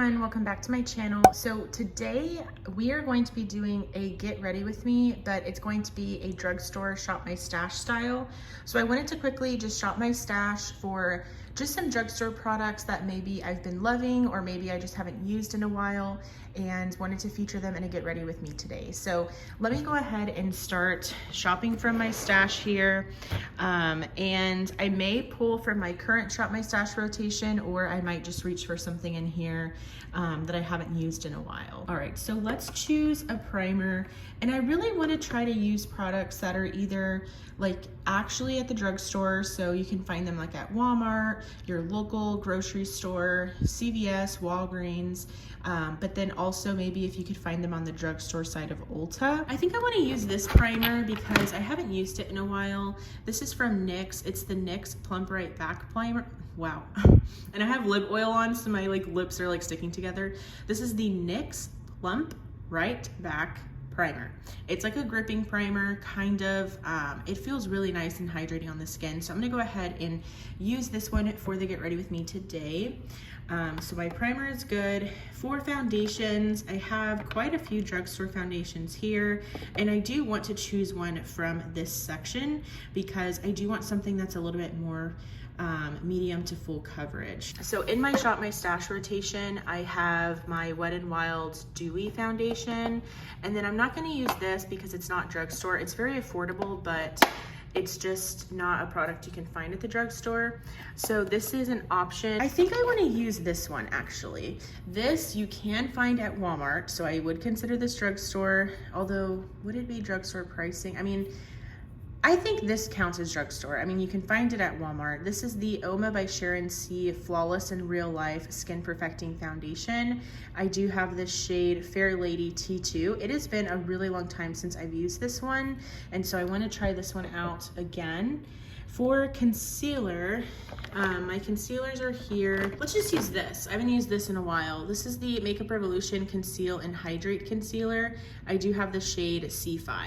everyone, welcome back to my channel. So today we are going to be doing a get ready with me, but it's going to be a drugstore shop my stash style. So I wanted to quickly just shop my stash for just some drugstore products that maybe I've been loving or maybe I just haven't used in a while and wanted to feature them in a get ready with me today. So let me go ahead and start shopping from my stash here. And I may pull from my current shop my stash rotation, or I might just reach for something in here that I haven't used in a while. All right, so let's choose a primer. And I really want to try to use products that are either like actually at the drugstore, so you can find them like at Walmart, your local grocery store, CVS, Walgreens, but then also maybe if you could find them on the drugstore side of Ulta. I think I want to use this primer because I haven't used it in a while. This is from NYX. It's the NYX Plump Right Back Primer. Wow. And I have lip oil on, so my lips are sticking together. This is the NYX Plump Right Back Primer. It's like a gripping primer, kind of. It feels really nice and hydrating on the skin. So I'm gonna go ahead and use this one for the get ready with me today. So my primer is good. For foundations, I have quite a few drugstore foundations here, and I do want to choose one from this section because I do want something that's a little bit more medium to full coverage. So in my shop my stash rotation, I have my Wet n Wild Dewy foundation, and then I'm not going to use this because it's not drugstore. It's very affordable, but it's just not a product you can find at the drugstore. So this is an option. I think I want to use this one actually. This you can find at Walmart, so I would consider this drugstore, although would it be drugstore pricing? I mean, I think this counts as drugstore. I mean, you can find it at Walmart. This is the Oma by Sharon C Flawless in Real Life Skin Perfecting Foundation. I do have this shade Fair Lady T2. It has been a really long time since I've used this one, and so I want to try this one out again. For concealer, my concealers are here. Let's just use this. I haven't used this in a while. This is the Makeup Revolution Conceal and Hydrate Concealer. I do have the shade C5.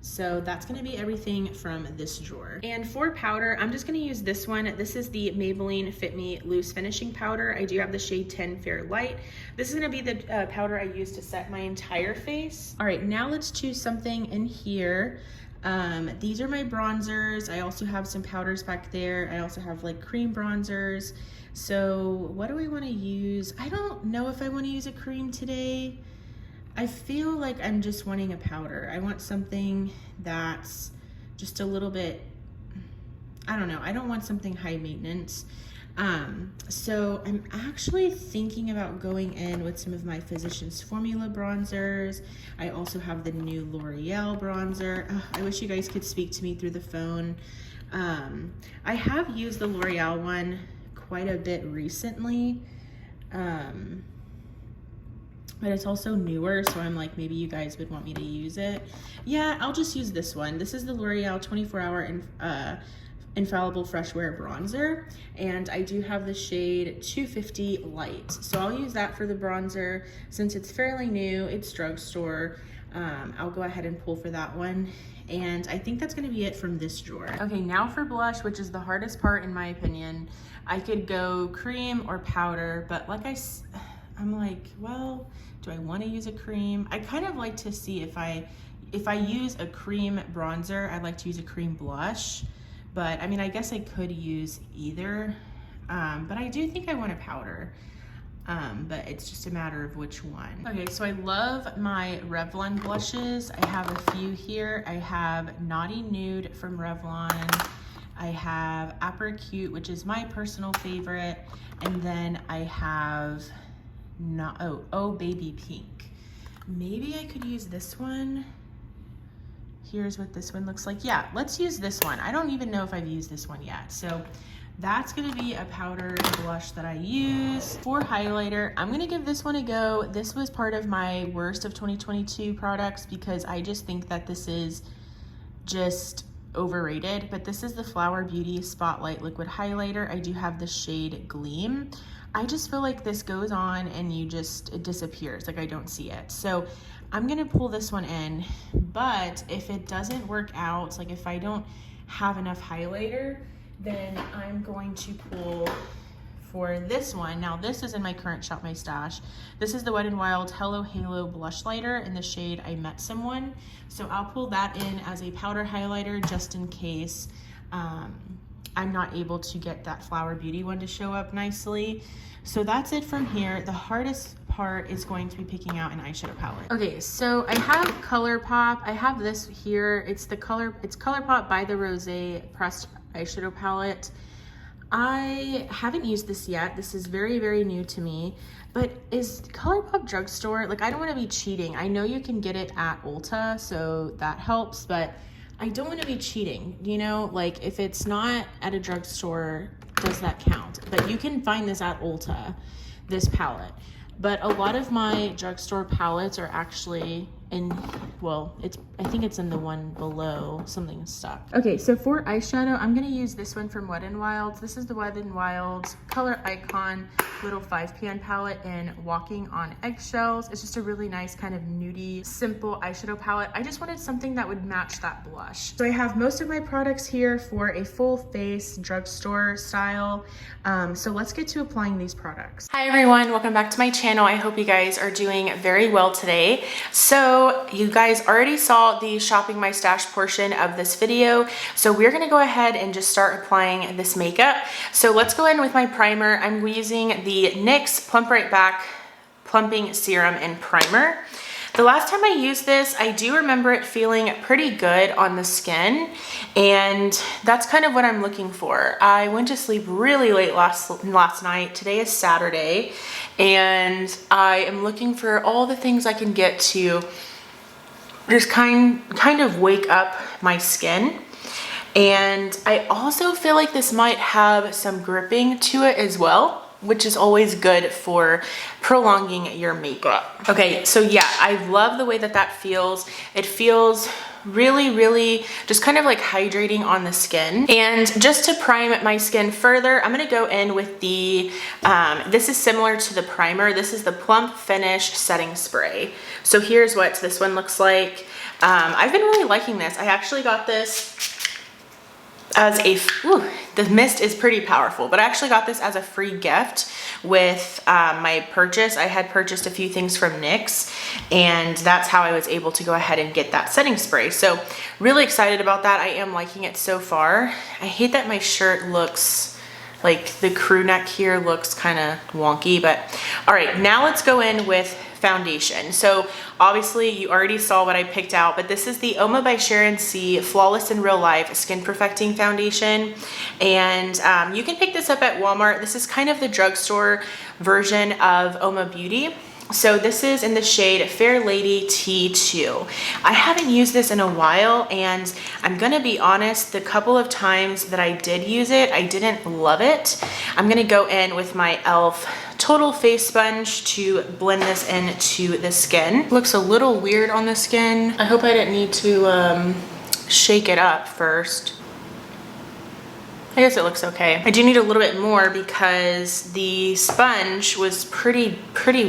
So that's gonna be everything from this drawer. And for powder, I'm just gonna use this one. This is the Maybelline Fit Me Loose Finishing Powder. I do have the shade 10 Fair Light. This is gonna be the powder I use to set my entire face. All right, now let's choose something in here. These are my bronzers. I also have some powders back there. I also have cream bronzers. So what do I wanna use? I don't know if I wanna use a cream today. I feel like I'm just wanting a powder. I want something that's just a little bit, I don't know. I don't want something high maintenance. So I'm actually thinking about going in with some of my Physicians Formula bronzers. I also have the new L'Oreal bronzer. I wish you guys could speak to me through the phone. I have used the L'Oreal one quite a bit recently. But it's also newer, so I'm like, maybe you guys would want me to use it. Yeah, I'll just use this one. This is the L'Oreal 24-Hour Infallible Fresh Wear Bronzer, and I do have the shade 250 Light. So I'll use that for the bronzer. Since it's fairly new, it's drugstore, I'll go ahead and pull for that one. And I think that's gonna be it from this drawer. Okay, now for blush, which is the hardest part in my opinion. I could go cream or powder, but I'm like, well, do I want to use a cream? I kind of like to see if I use a cream bronzer, I'd like to use a cream blush. But I mean, I guess I could use either. But I do think I want a powder. But it's just a matter of which one. Okay, so I love my Revlon blushes. I have a few here. I have Naughty Nude from Revlon. I have Apricot, which is my personal favorite. And then I have Oh Baby Pink. Maybe I could use this one. Here's what this one looks like. Yeah, let's use this one. I don't even know if I've used this one yet. So that's gonna be a powder blush that I use. For highlighter, I'm gonna give this one a go. This was part of my worst of 2022 products because I just think that this is just overrated, but this is the Flower Beauty Spotlight Liquid Highlighter. I do have the shade Gleam. I just feel like this goes on and it disappears, I don't see it. So I'm gonna pull this one in, but if it doesn't work out, if I don't have enough highlighter, then I'm going to pull for this one. Now this is in my current Shop My Stash. This is the Wet n Wild Hello Halo Blush Lighter in the shade I Met Someone. So I'll pull that in as a powder highlighter just in case I'm not able to get that Flower Beauty one to show up nicely. So that's it from here. The hardest part is going to be picking out an eyeshadow palette. Okay, so I have ColourPop. I have this here. It's ColourPop by the Rosé Pressed Eyeshadow Palette. I haven't used this yet. This is very, very new to me. But is ColourPop Drugstore, like I don't want to be cheating. I know you can get it at Ulta, so that helps, but I don't want to be cheating, you know? Like if it's not at a drugstore, does that count? But you can find this at Ulta, this palette. But a lot of my drugstore palettes are actually in, well, I think it's in the one below, something stuck. Okay, so for eyeshadow, I'm gonna use this one from Wet n Wild. This is the Wet n Wild Color Icon Little 5pan palette in Walking on Eggshells. It's just a really nice kind of nudie, simple eyeshadow palette. I just wanted something that would match that blush. So I have most of my products here for a full face drugstore style. So let's get to applying these products. Hi everyone, welcome back to my channel. I hope you guys are doing very well today. So you guys already saw the shopping my stash portion of this video. So we're gonna go ahead and just start applying this makeup. So let's go in with my primer. I'm using the NYX Plump Right Back Plumping Serum and Primer. The last time I used this, I do remember it feeling pretty good on the skin, and that's kind of what I'm looking for. I went to sleep really late last night. Today is Saturday, and I am looking for all the things I can get to just kind of wake up my skin. And I also feel like this might have some gripping to it as well, which is always good for prolonging your makeup. Okay, so yeah, I love the way that that feels. It feels really, really just kind of like hydrating on the skin. And just to prime my skin further, I'm gonna go in with the, this is similar to the primer. This is the Plump Finish Setting Spray. So here's what this one looks like. I've been really liking this. I actually got this as a, the mist is pretty powerful, but I actually got this as a free gift with my purchase. I had purchased a few things from NYX, and that's how I was able to go ahead and get that setting spray. So really excited about that. I am liking it so far. I hate that my shirt looks like the crew neck here looks kind of wonky, but all right, now let's go in with foundation. So obviously you already saw what I picked out, but this is the Oma by Sharon C Flawless in Real Life Skin Perfecting Foundation. And you can pick this up at Walmart. This is kind of the drugstore version of Oma Beauty. So this is in the shade Fair Lady T2. I haven't used this in a while, and I'm gonna be honest, the couple of times that I did use it, I didn't love it. I'm gonna go in with my e.l.f. Total Face Sponge to blend this into the skin. Looks a little weird on the skin. I hope I didn't need to shake it up first. I guess it looks okay. I do need a little bit more because the sponge was pretty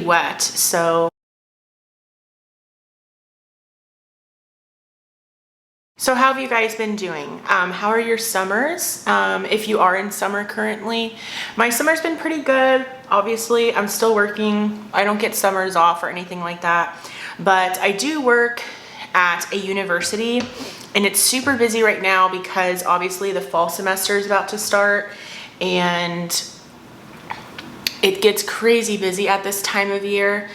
wet, so. So how have you guys been doing? How are your summers? If you are in summer currently. My summer's been pretty good. Obviously, I'm still working. I don't get summers off or anything like that, but I do work at a university, and it's super busy right now because obviously the fall semester is about to start, and it gets crazy busy at this time of year.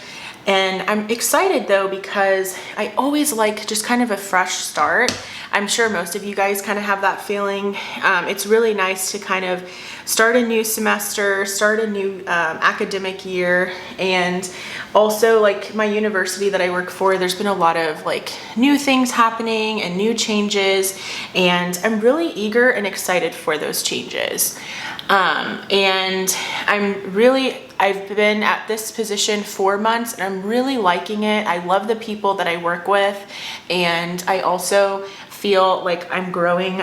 And I'm excited though because I always like just kind of a fresh start. I'm sure most of you guys kind of have that feeling. It's really nice to kind of start a new semester, start a new academic year. And also, like my university that I work for, there's been a lot of like new things happening and new changes, and I'm really eager and excited for those changes. And I've been at this position 4 months, and I'm really liking it. I love the people that I work with, and I also feel like I'm growing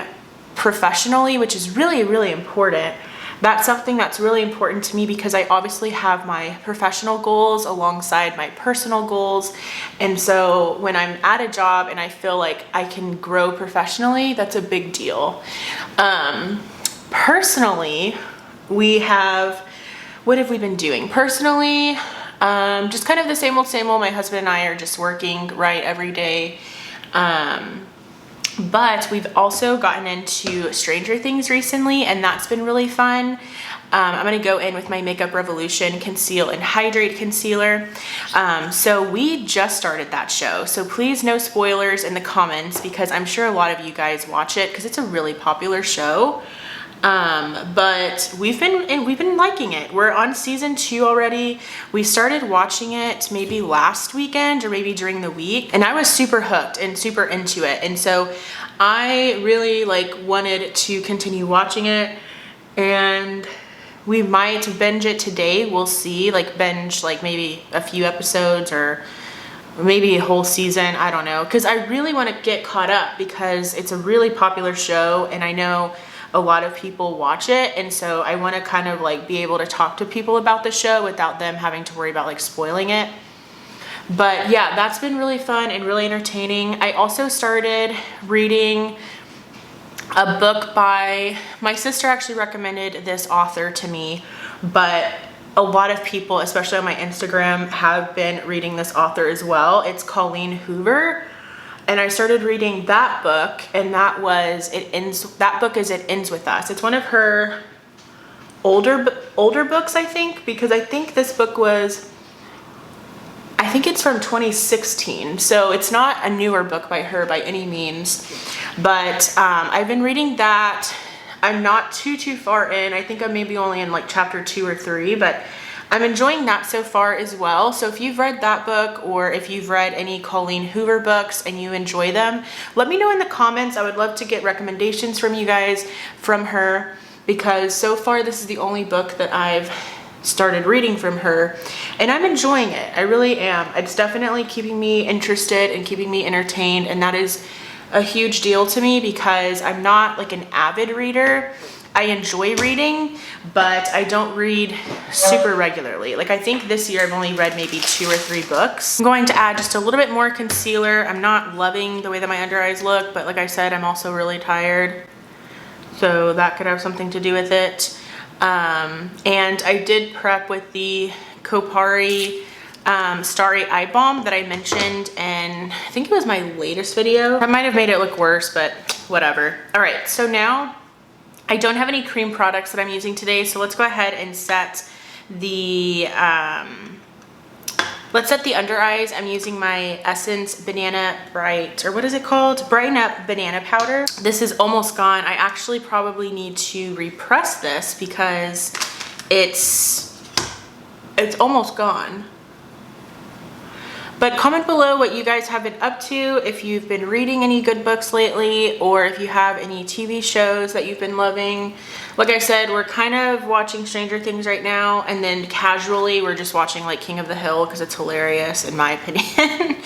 professionally, which is really, really important. That's something that's really important to me because I obviously have my professional goals alongside my personal goals. And so when I'm at a job and I feel like I can grow professionally, that's a big deal. Personally, we have what have we been doing? Personally, just kind of the same old, same old. My husband and I are just working, right, every day. But we've also gotten into Stranger Things recently, and that's been really fun. I'm gonna go in with my Makeup Revolution Conceal and Hydrate Concealer. So we just started that show, so please no spoilers in the comments, because I'm sure a lot of you guys watch it because it's a really popular show. But we've been liking it. We're on season 2 already. We started watching it maybe last weekend or maybe during the week, and I was super hooked and super into it. And so I really like wanted to continue watching it, and we might binge it today. We'll see, like binge like maybe a few episodes or maybe a whole season. I don't know, because I really want to get caught up because it's a really popular show, and I know a lot of people watch it, and so I want to kind of like be able to talk to people about the show without them having to worry about like spoiling it. But yeah, that's been really fun and really entertaining. I also started reading a book by, my sister actually recommended this author to me, but a lot of people, especially on my Instagram, have been reading this author as well. It's Colleen Hoover. And I started reading that book, and that book is It Ends With Us. It's one of her older books, I think, because I think this book was, I think it's from 2016. So it's not a newer book by her by any means, but I've been reading that. I'm not too far in. I think I'm maybe only in like chapter 2 or 3, but I'm enjoying that so far as well. So if you've read that book, or if you've read any Colleen Hoover books and you enjoy them, let me know in the comments. I would love to get recommendations from you guys from her, because so far this is the only book that I've started reading from her, and I'm enjoying it. I really am. It's definitely keeping me interested and keeping me entertained, and that is a huge deal to me because I'm not like an avid reader. I enjoy reading, but I don't read super regularly. Like I think this year I've only read maybe 2 or 3 books. I'm going to add just a little bit more concealer. I'm not loving the way that my under eyes look, but like I said, I'm also really tired, so that could have something to do with it. And I did prep with the Kopari Starry Eye Balm that I mentioned in, I think it was my latest video. I might have made it look worse, but whatever. All right, so now I don't have any cream products that I'm using today, so let's go ahead and set the under eyes. I'm using my Essence Banana Bright, or what is it called? Brighten Up Banana Powder. This is almost gone. I actually probably need to repress this because it's almost gone. But comment below what you guys have been up to, if you've been reading any good books lately, or if you have any TV shows that you've been loving. Like I said, we're kind of watching Stranger Things right now, and then casually we're just watching like King of the Hill because it's hilarious in my opinion.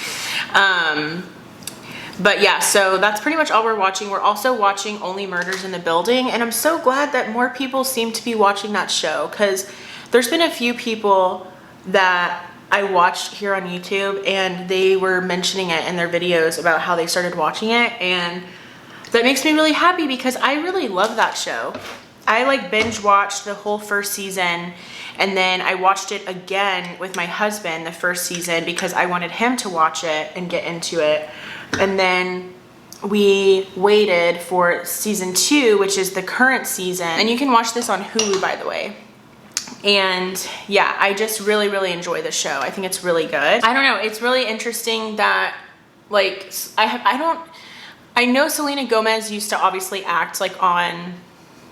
But yeah, so that's pretty much all we're watching. We're also watching Only Murders in the Building, and I'm so glad that more people seem to be watching that show, because there's been a few people that I watched here on YouTube, and they were mentioning it in their videos about how they started watching it, and that makes me really happy because I really love that show. I like binge watched the whole first season, and then I watched it again with my husband, the first season, because I wanted him to watch it and get into it. And then we waited for season 2, which is the current season, and you can watch this on Hulu, by the way. And yeah, I just really enjoy the show. I think it's really good. I don't know, it's really interesting that like I know Selena Gomez used to obviously act like on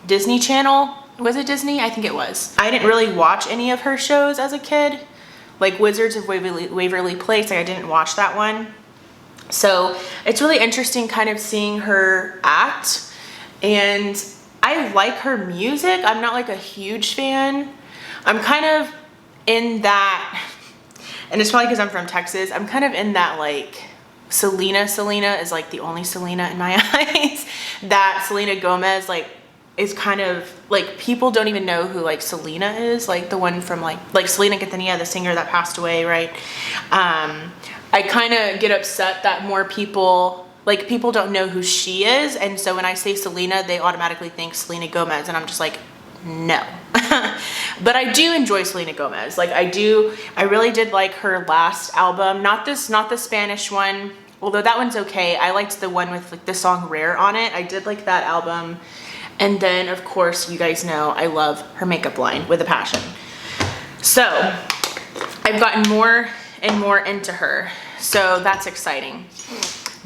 Disney Channel. Was it Disney? I think it was. I didn't really watch any of her shows as a kid, like Wizards of Waverly Place. Like I didn't watch that one. So it's really interesting kind of seeing her act, and I like her music. I'm not like a huge fan. I'm kind of in that, and it's probably because I'm from Texas, I'm kind of in that like Selena is like the only Selena in my eyes. That Selena Gomez like is kind of like, people don't even know who like Selena is, like the one from like Selena Quintanilla, the singer that passed away, right? I kind of get upset that more people, like people don't know who she is, and so when I say Selena, they automatically think Selena Gomez, and I'm just like, no. But I do enjoy Selena Gomez. Like I really did like her last album. Not the Spanish one, although that one's okay. I liked the one with like the song Rare on it. I did like that album. And then of course, you guys know I love her makeup line with a passion. So I've gotten more and more into her. So that's exciting.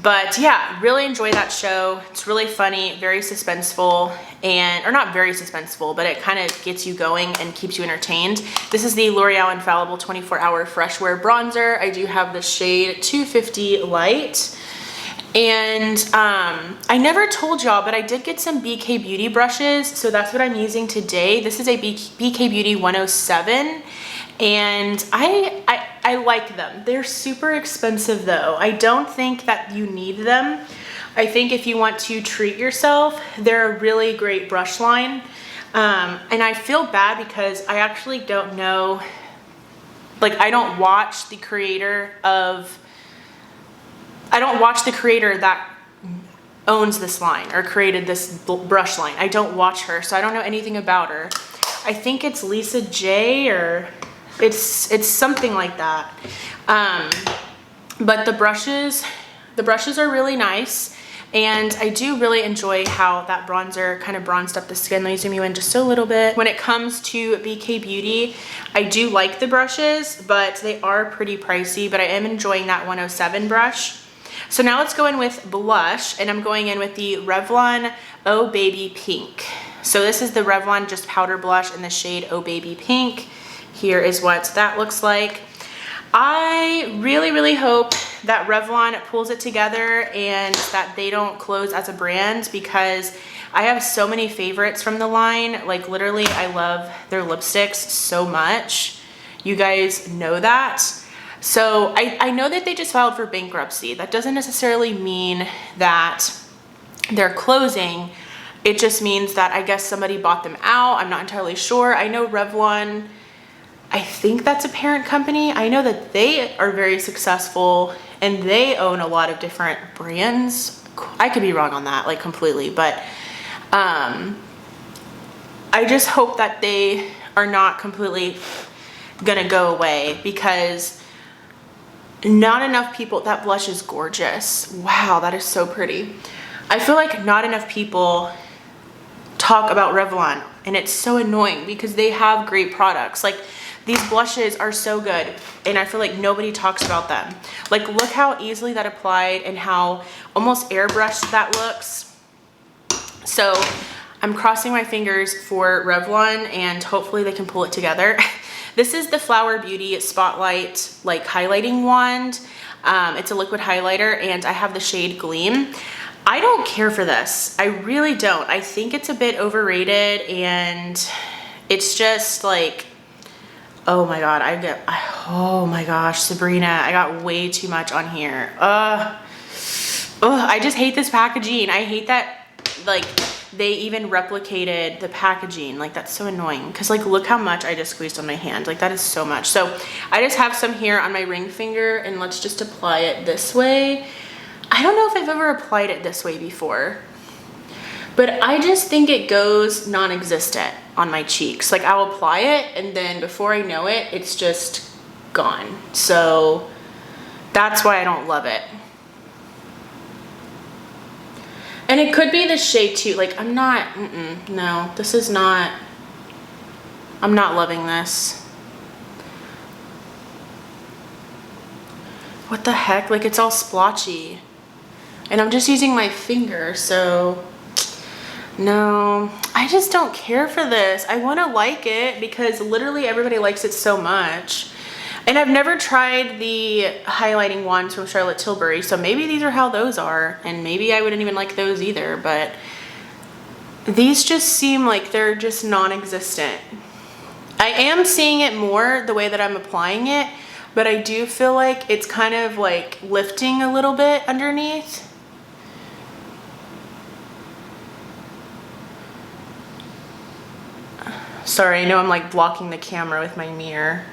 But yeah, really enjoy that show. It's really funny, very suspenseful, or not very suspenseful, but it kind of gets you going and keeps you entertained. This is the L'Oreal Infallible 24-Hour Fresh Wear Bronzer. I do have the shade 250 Light. And I never told y'all, but I did get some BK Beauty brushes, so that's what I'm using today. This is a BK Beauty 107, and I like them. They're super expensive though. I don't think that you need them. I think if you want to treat yourself, they're a really great brush line. And I feel bad because I actually don't know, like I don't watch the creator that owns this line or created this brush line. I don't watch her, so I don't know anything about her. I think it's Lisa J, or it's something like that. But the brushes are really nice, and I do really enjoy how that bronzer kind of bronzed up the skin. Let me zoom you in just a little bit. When it comes to BK Beauty, I do like the brushes, but they are pretty pricey, but I am enjoying that 107 brush. So now let's go in with blush, and I'm going in with the Revlon Oh Baby Pink. So this is the Revlon just powder blush in the shade Oh Baby Pink. Here is what that looks like. I really, really hope that Revlon pulls it together and that they don't close as a brand, because I have so many favorites from the line. Like literally, I love their lipsticks so much. You guys know that. So I know that they just filed for bankruptcy. That doesn't necessarily mean that they're closing. It just means that I guess somebody bought them out. I'm not entirely sure. I know Revlon, I think that's a parent company. I know that they are very successful and they own a lot of different brands. I could be wrong on that, like completely, but I just hope that they are not completely gonna go away, because not enough people, that blush is gorgeous. Wow, that is so pretty. I feel like not enough people talk about Revlon, and it's so annoying because they have great products. Like these blushes are so good, and I feel like nobody talks about them. Like look how easily that applied and how almost airbrushed that looks. So I'm crossing my fingers for Revlon, and hopefully they can pull it together. This is the Flower Beauty Spotlight like highlighting wand. It's a liquid highlighter, and I have the shade Gleam. I don't care for this. I really don't. I think it's a bit overrated, and it's just like, oh my God, oh my gosh, Sabrina, I got way too much on here. I just hate this packaging. I hate that, like, they even replicated the packaging. Like, that's so annoying, because like look how much I just squeezed on my hand. Like that is so much. So I just have some here on my ring finger, and let's just apply it this way. I don't know if I've ever applied it this way before, but I just think it goes non-existent on my cheeks. Like I'll apply it, and then before I know it, it's just gone. So that's why I don't love it. And it could be the shade too. Like I'm not, no, this is not, I'm not loving this. What the heck? Like it's all splotchy. And I'm just using my finger, so no, I just don't care for this. I want to like it because literally everybody likes it so much. And I've never tried the highlighting ones from Charlotte Tilbury, so maybe these are how those are, and maybe I wouldn't even like those either, but these just seem like they're just non-existent. I am seeing it more the way that I'm applying it, but I do feel like it's kind of like lifting a little bit underneath. Sorry, I know I'm like blocking the camera with my mirror.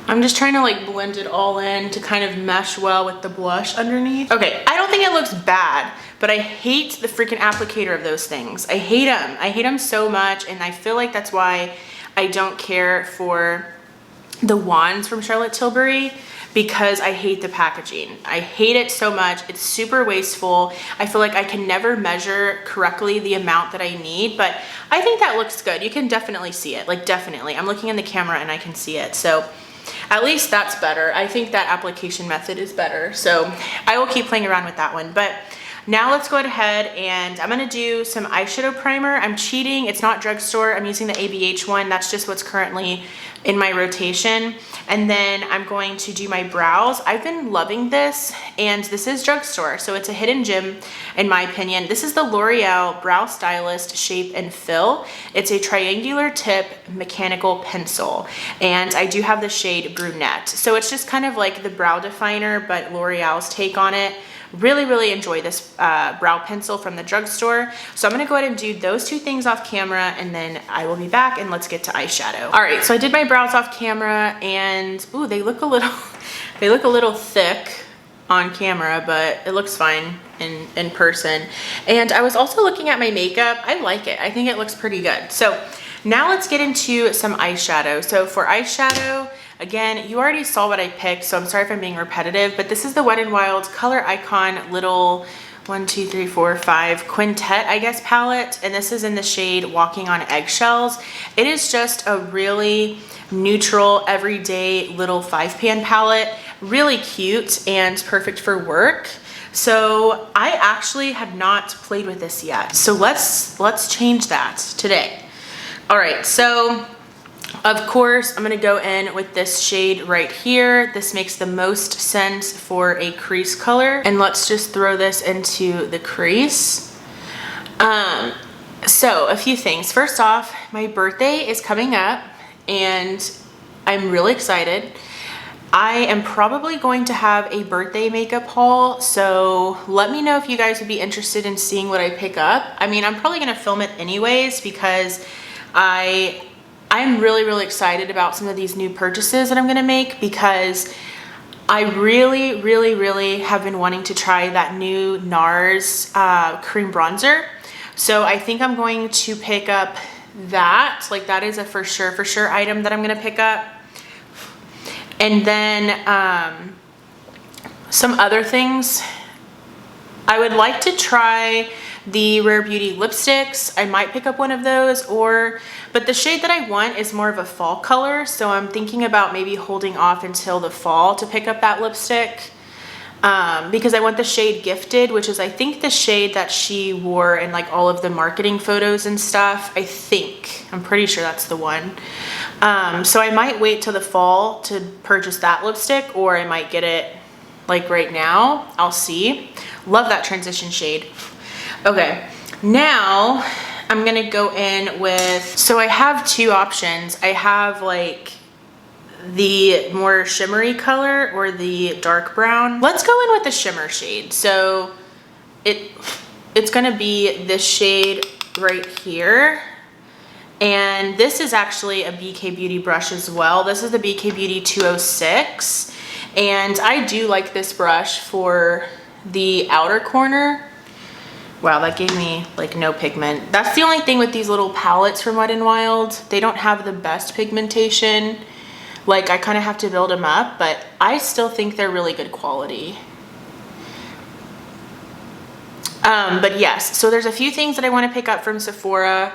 I'm just trying to like blend it all in to kind of mesh well with the blush underneath. Okay, I don't think it looks bad, but I hate the freaking applicator of those things. I hate them. I hate them so much, and I feel like that's why I don't care for the wands from Charlotte Tilbury, because I hate the packaging. I hate it so much. It's super wasteful. I feel like I can never measure correctly the amount that I need, but I think that looks good. You can definitely see it, like definitely. I'm looking in the camera and I can see it. So at least that's better. I think that application method is better. So I will keep playing around with that one. But now let's go ahead and I'm gonna do some eyeshadow primer. I'm cheating, it's not Drugstore. I'm using the ABH one. That's just what's currently in my rotation. And then I'm going to do my brows. I've been loving this, and this is Drugstore, so it's a hidden gem in my opinion. This is the L'Oreal Brow Stylist Shape and Fill. It's a triangular tip mechanical pencil, and I do have the shade Brunette. So it's just kind of like the brow definer, but L'Oreal's take on it. Really, really enjoy this brow pencil from the Drugstore. So I'm gonna go ahead and do those two things off camera, and then I will be back and let's get to eyeshadow. All right, so I did my brows off camera, and ooh, they look a little thick on camera, but it looks fine in person. And I was also looking at my makeup. I like it. I think it looks pretty good. So now let's get into some eyeshadow. So for eyeshadow, again, you already saw what I picked, so I'm sorry if I'm being repetitive, but this is the Wet n Wild Color Icon little 1, 2, 3, 4, 5 quintet, I guess, palette, and this is in the shade Walking on Eggshells. It is just a really neutral, everyday little 5-pan palette, really cute and perfect for work. So I actually have not played with this yet. So let's change that today. All right, so of course, I'm gonna go in with this shade right here. This makes the most sense for a crease color. And let's just throw this into the crease. So a few things. First off, my birthday is coming up and I'm really excited. I am probably going to have a birthday makeup haul, so let me know if you guys would be interested in seeing what I pick up. I mean, I'm probably gonna film it anyways because I'm really, really excited about some of these new purchases that I'm gonna make, because I really, really, really have been wanting to try that new NARS cream bronzer. So I think I'm going to pick up that. Like, that is a for sure item that I'm gonna pick up. And then some other things. I would like to try the Rare Beauty lipsticks. I might pick up one of those, but the shade that I want is more of a fall color, so I'm thinking about maybe holding off until the fall to pick up that lipstick, because I want the shade Gifted, which is I think the shade that she wore in like all of the marketing photos and stuff. I'm pretty sure that's the one. So I might wait till the fall to purchase that lipstick, or I might get it like right now. I'll see. Love that transition shade. Okay, now I'm gonna go in with, so I have two options. I have like the more shimmery color or the dark brown. Let's go in with the shimmer shade. So it's gonna be this shade right here. And this is actually a BK Beauty brush as well. This is the BK Beauty 206. And I do like this brush for the outer corner. Wow, that gave me like no pigment. That's the only thing with these little palettes from Wet n Wild. They don't have the best pigmentation. Like, I kind of have to build them up, but I still think they're really good quality. But yes, so there's a few things that I want to pick up from Sephora.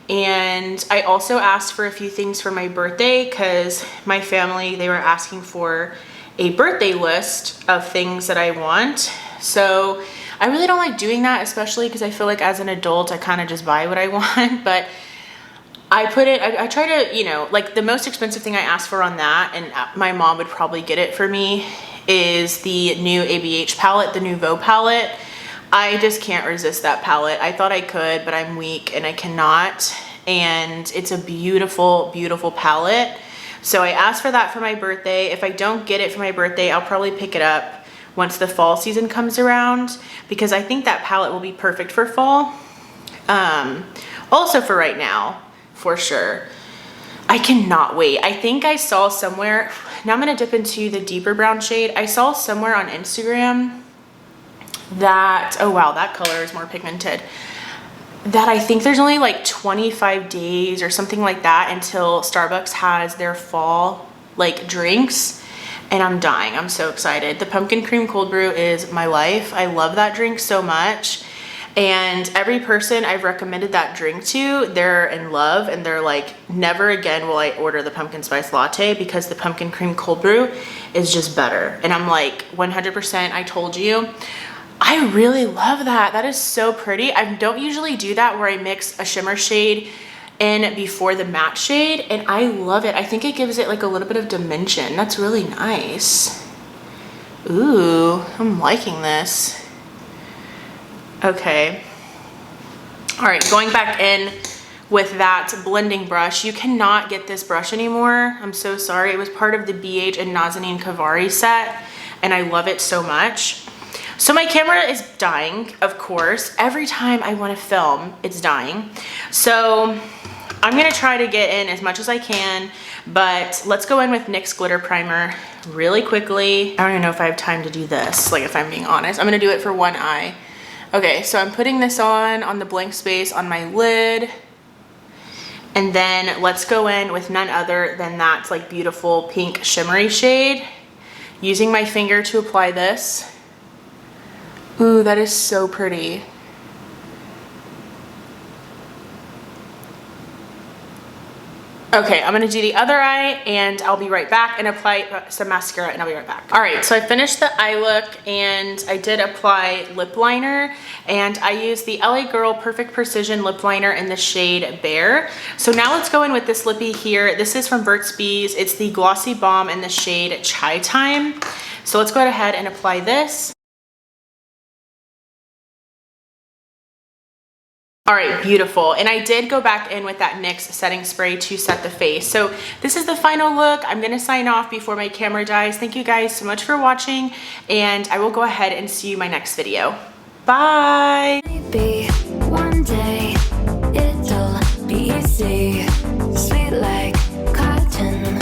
And I also asked for a few things for my birthday, because my family, they were asking for a birthday list of things that I want. So I really don't like doing that, especially because I feel like as an adult, I kind of just buy what I want. But I try to, you know, like the most expensive thing I asked for on that, and my mom would probably get it for me, is the new ABH palette, the Nouveau Palette. I just can't resist that palette. I thought I could, but I'm weak and I cannot. And it's a beautiful, beautiful palette. So I asked for that for my birthday. If I don't get it for my birthday, I'll probably pick it up once the fall season comes around, because I think that palette will be perfect for fall. Also for right now, for sure. I cannot wait. I think I saw somewhere, now I'm gonna dip into the deeper brown shade. I saw somewhere on Instagram that, oh wow, that color is more pigmented, that I think there's only like 25 days or something like that until Starbucks has their fall like drinks, and I'm dying. I'm so excited. The pumpkin cream cold brew is my life. I love that drink so much. And every person I've recommended that drink to, they're in love, and they're like, never again will I order the pumpkin spice latte because the pumpkin cream cold brew is just better. And I'm like, 100%, I told you. I really love that. That is so pretty. I don't usually do that where I mix a shimmer shade in before the matte shade, and I love it. I think it gives it like a little bit of dimension. That's really nice. Ooh, I'm liking this. Okay. All right, going back in with that blending brush. You cannot get this brush anymore. I'm so sorry. It was part of the BH and Nazanin Kavari set, and I love it so much. So my camera is dying, of course. Every time I want to film, it's dying. So I'm gonna try to get in as much as I can, but let's go in with NYX Glitter Primer really quickly. I don't even know if I have time to do this, like if I'm being honest. I'm gonna do it for one eye. Okay, so I'm putting this on the blank space on my lid. And then let's go in with none other than that like beautiful pink shimmery shade. Using my finger to apply this. Ooh, that is so pretty. Okay, I'm gonna do the other eye and I'll be right back and apply some mascara and I'll be right back. All right, so I finished the eye look and I did apply lip liner, and I used the LA Girl Perfect Precision Lip Liner in the shade Bare. So now let's go in with this lippy here. This is from Burt's Bees. It's the Glossy Balm in the shade Chai Time. So let's go ahead and apply this. All right, beautiful. And I did go back in with that NYX setting spray to set the face. So this is the final look. I'm gonna sign off before my camera dies. Thank you guys so much for watching, and I will go ahead and see you in my next video. Bye. Maybe one day it'll be easy, sweet like cotton